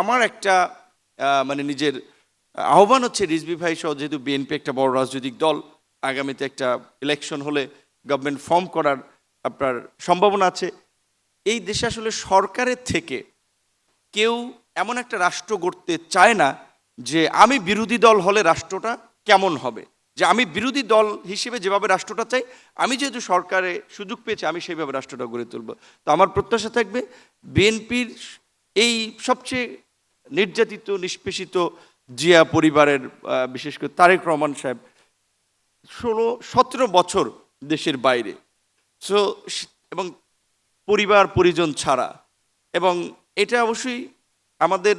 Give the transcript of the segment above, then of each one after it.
আমার একটা মানে নিজের আহ্বান হচ্ছে রিজভী ভাই সহ, যেহেতু বিএনপি একটা বড় রাজনৈতিক দল, আগামীতে একটা ইলেকশন হলে গভর্নমেন্ট ফর্ম করার আপনার সম্ভাবনা আছে। এই দেশে আসলে সরকারের থেকে কেউ এমন একটা রাষ্ট্র গড়তে চায় না যে আমি বিরোধী দল হলে রাষ্ট্রটা কেমন হবে, যে আমি বিরোধী দল হিসেবে যেভাবে রাষ্ট্রটা চাই, আমি যেহেতু সরকারে সুযোগ পেয়েছি আমি সেইভাবে রাষ্ট্রটা গড়ে তুলব। তো আমার প্রত্যাশা থাকবে বিএনপির এই সবচেয়ে নির্যাতিত নিষ্পেষিত জিয়া পরিবারের, বিশেষ করে তারেক রহমান সাহেব 16-17 বছর দেশের বাইরে, সো এবং পরিবার পরিজন ছাড়া, এবং এটা অবশ্যই আমাদের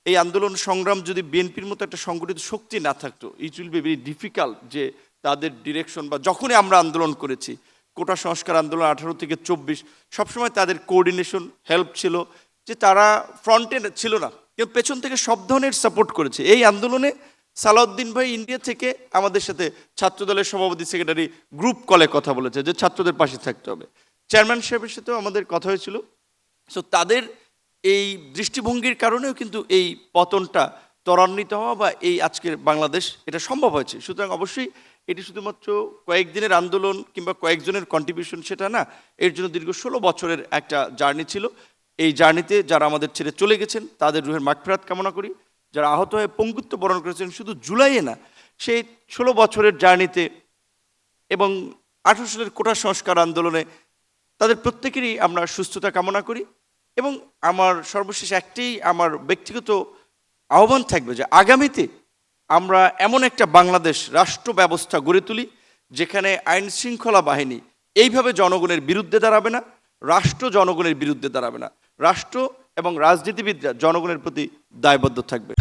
এই আন্দোলন সংগ্রাম যদি বিএনপির মতো একটা সংগঠিত শক্তি না থাকতো, it will be very difficult যে তাদের ডিরেকশন, বা যখনই আমরা আন্দোলন করেছি কোটা সংস্কার আন্দোলন 18 থেকে 24, সবসময় তাদের কোঅর্ডিনেশন হেল্প ছিল, যে তারা ফ্রন্টে ছিল না কিন্তু পেছন থেকে সব ধরনের সাপোর্ট করেছে। এই আন্দোলনে সালাউদ্দিন ভাই ইন্ডিয়া থেকে আমাদের সাথে ছাত্রদলের সভাপতি সেক্রেটারি গ্রুপ কলে কথা বলেছে যে ছাত্রদের পাশে থাকতে হবে। চেয়ারম্যান সাহেবের সাথেও আমাদের কথা হয়েছিল। সো তাদের এই দৃষ্টিভঙ্গির কারণেও কিন্তু এই পতনটা ত্বরান্বিত হওয়া বা এই আজকের বাংলাদেশ এটা সম্ভব হয়েছে। সুতরাং অবশ্যই এটি শুধুমাত্র কয়েকদিনের আন্দোলন কিংবা কয়েকজনের কন্ট্রিবিউশন সেটা না, এর জন্য দীর্ঘ 16 বছরের একটা জার্নি ছিল। এই জার্নিতে যারা আমাদের ছেড়ে চলে গেছেন তাদের রুহের মাগফিরাত কামনা করি, যারা আহত হয়ে পঙ্গুত্ব বরণ করেছেন শুধু জুলাইয়ে না, সেই 16 বছরের জার্নিতে এবং 18 সালের কোটা সংস্কার আন্দোলনে তাদের প্রত্যেকেরই আমরা সুস্থতা কামনা করি। এবং আমার সর্বশেষ একটাই আমার ব্যক্তিগত আহ্বান থাকবে যে আগামীতে আমরা এমন একটা বাংলাদেশ রাষ্ট্র ব্যবস্থা গড়ে তুলি যেখানে আইন শৃঙ্খলা বাহিনী এইভাবে জনগণের বিরুদ্ধে দাঁড়াবে না, রাষ্ট্র জনগণের বিরুদ্ধে দাঁড়াবে না, রাষ্ট্র এবং রাজনীতিবিদরা জনগণের প্রতি দায়বদ্ধ থাকবে।